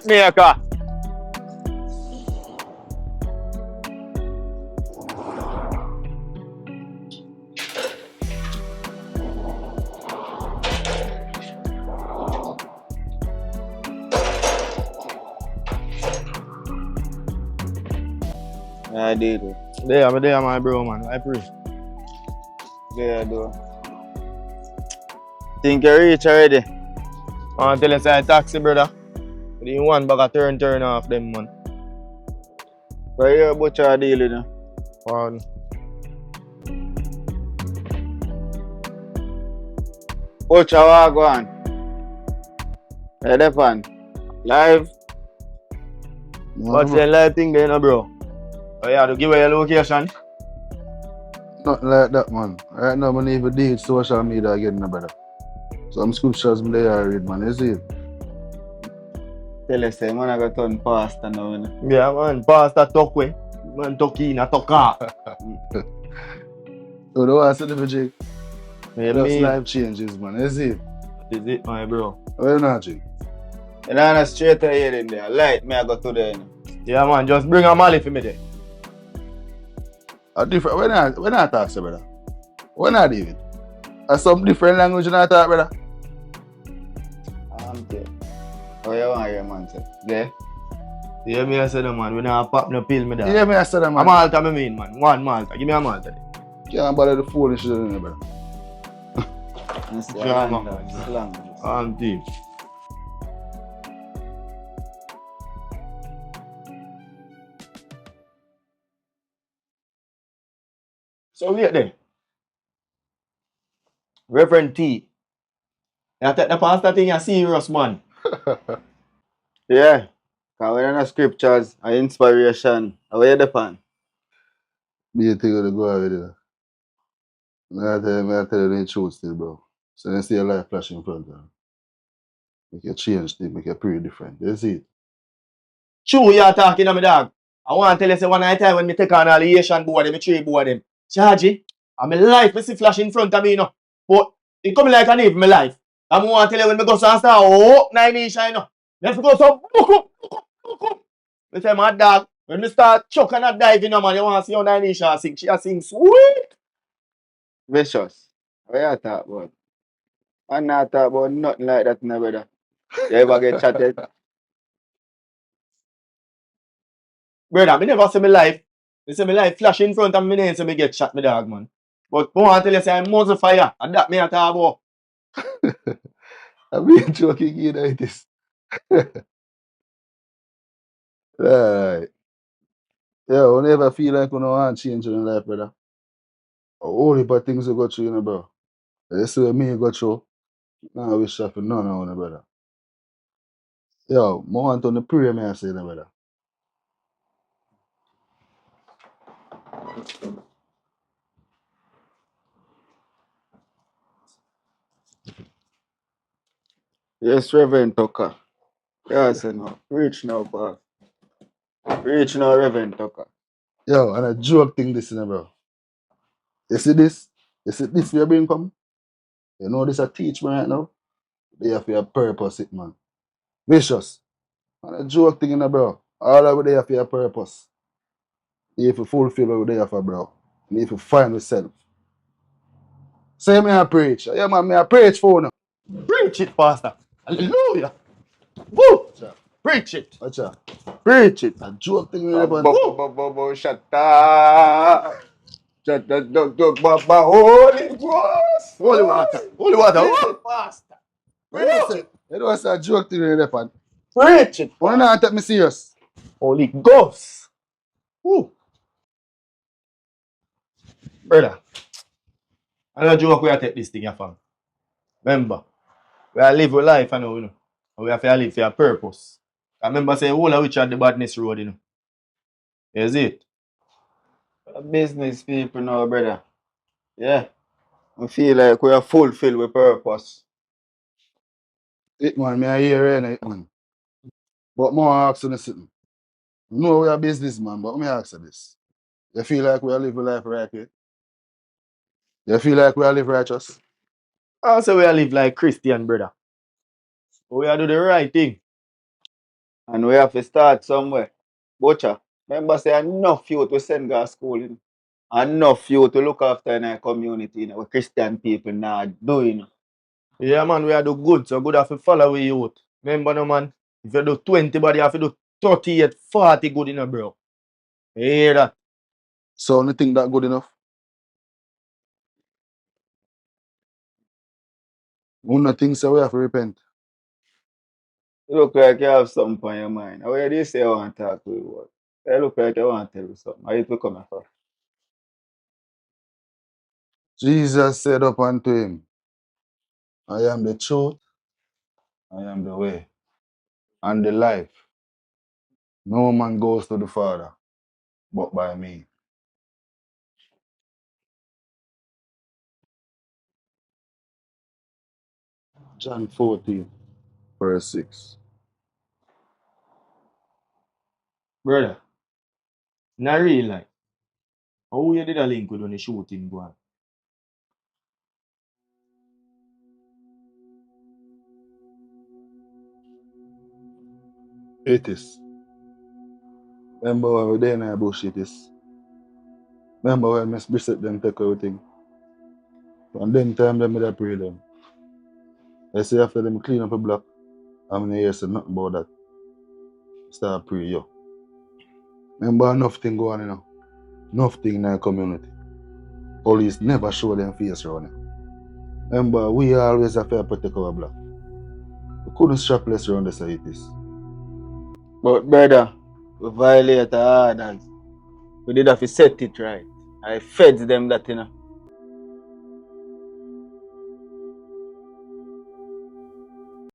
maker. I did. There, my bro, man. I pray. There, though. Think you reach already? I tell you, say taxi, brother. The one bag of turn off them, man. Where you butcher deal, you know? Pardon. Butcher wagwan. Where the fan? Live? What's the live thing there, no, bro? Oh, yeah, to give away your location. Nothing like that, man. Right now, I need to deal with social media again, no, brother. Some scriptures me there I read, man. You see it? Tell you, say, man, I got turn pastor now, you know? Yeah, man. Pastor talk way. Man, talk in, I talk out. So, the one I said to Jake, Yeah, that's me. life changes, man. You see it? Is it, my bro? Where you not, Jake? You know, I'm straight ahead in there. Light me, I go to there, you know? Yeah, man. Just bring a Mali for me there. A different, when I talk, say, brother? When I David? Some different language you not talk, brother? I'm there. What you want here, man, say? There? Yeah, me I said, man. We not pop no pill, me there. Yeah, me I said that, A man. Malta, me mean, man. One Malta. Give me a Malta there. Can't bother the foolish shit in there, brother. That's the Drama. slang. Deep. So wait there. Reverend T. You take the pastor thing you serious, man. Yeah. Because when the scriptures are inspiration, where you the fan? Be a thing to go out with it. I tell you the truth still, bro. So then see your life flash in front of you. Make you change things, make you pretty different. You see it? True, you are talking to me, dog. I want to tell you, say, one night time when me take on all the Asian board, them, the three board, them. Chargy, and my life, me see flash in front of me, you know. But it come like an even my life. I want to tell you when me go so and start, oh, 9 inch, you know. Let's go so, book up. Me say, my dog, when me start chucking and diving, man, you want to see how 9 inch sing. She a sing sweet. Vicious. What you talk about? I'm not talk about nothing like that, no, brother. You ever get chatted? Brother, me never see my life. Me see my life flash in front of me, then so me get shot, me dog, man. But I want to tell you, say, I'm muzzle fire. And that me a talk about. I'm being joking again like this. Right. Yeah, whenever I feel like you want to change in life, brother. A whole heap of things you go through, you know, bro. You see what me go through. Now I wish I for none of you, brother. Yo, I want to pray, me I say, you know, brother. Yes, Reverend Tucker. Yes, I know. Preach now, boss. Preach now, Reverend Tucker. Yo, and a joke thing this, you know, bro. You see this? You see this we bring come? You know this I teach me right now? They have your purpose, it man. Vicious. And a joke thing, you know, bro. All of they have your purpose. You have to fulfill what they have, bro. You have to find yourself. Say me I preach. Yeah, man, me I preach for you. Preach it, Pastor. Hallelujah. Woo! Watcha. Preach it. Watcha. Preach it. A joke thing, you know, man. Shut up. Shut the Holy Ghost. Holy water. Holy water. Preach Woo! it, Pastor. You know, it's a joke thing, you know, man. Preach it, Why Pastor. not take me serious? Holy Ghost. Woo! Brother, I don't joke where I take this thing here from. Remember, we are live a life, you know. And we have to live for a purpose. I remember saying, all of which are the badness road, you know. Is it? Business people now, brother. Yeah. I feel like we are fulfilled with purpose. It man, me I hear it, man. But more ask you something. You know we are businessman, but me ask you this. You feel like we are live life right here? You feel like we are live righteous? I say we are live like Christian, brother. But we are do the right thing. And we have to start somewhere. Butcher, remember say enough youth to send go to school. You know? Enough youth to look after in our community, you know, what Christian people now doing. Yeah, man, we are do good, so good have to follow we youth. Remember, no, man, if you do 20, body, you have to do 38, 40 good, bro. You hear that? So you think that good enough? One of the things that we have to repent. You look like you have something on your mind. How do you say I want to talk to you about? You look like you want to tell you something. How you to come for? Jesus said up unto him, I am the truth, I am the way, and the life. No man goes to the Father but by me. John 14, verse 6. Brother, in a real life, how you did a link with when the shooting go on? It is. Remember when we there in the bush it is. Remember when Miss Bishop them take everything. And then time them I pray them. I say after them clean up a block, I'm gonna hear say nothing about that. Start pray yo. Remember enough thing go on, you know. Enough thing in our community. Police never show them face around it. Remember, we always have to protect our block. We couldn't strapless around the societies. But brother, we violate our orders. We did have to set it right. I fed them that, you know.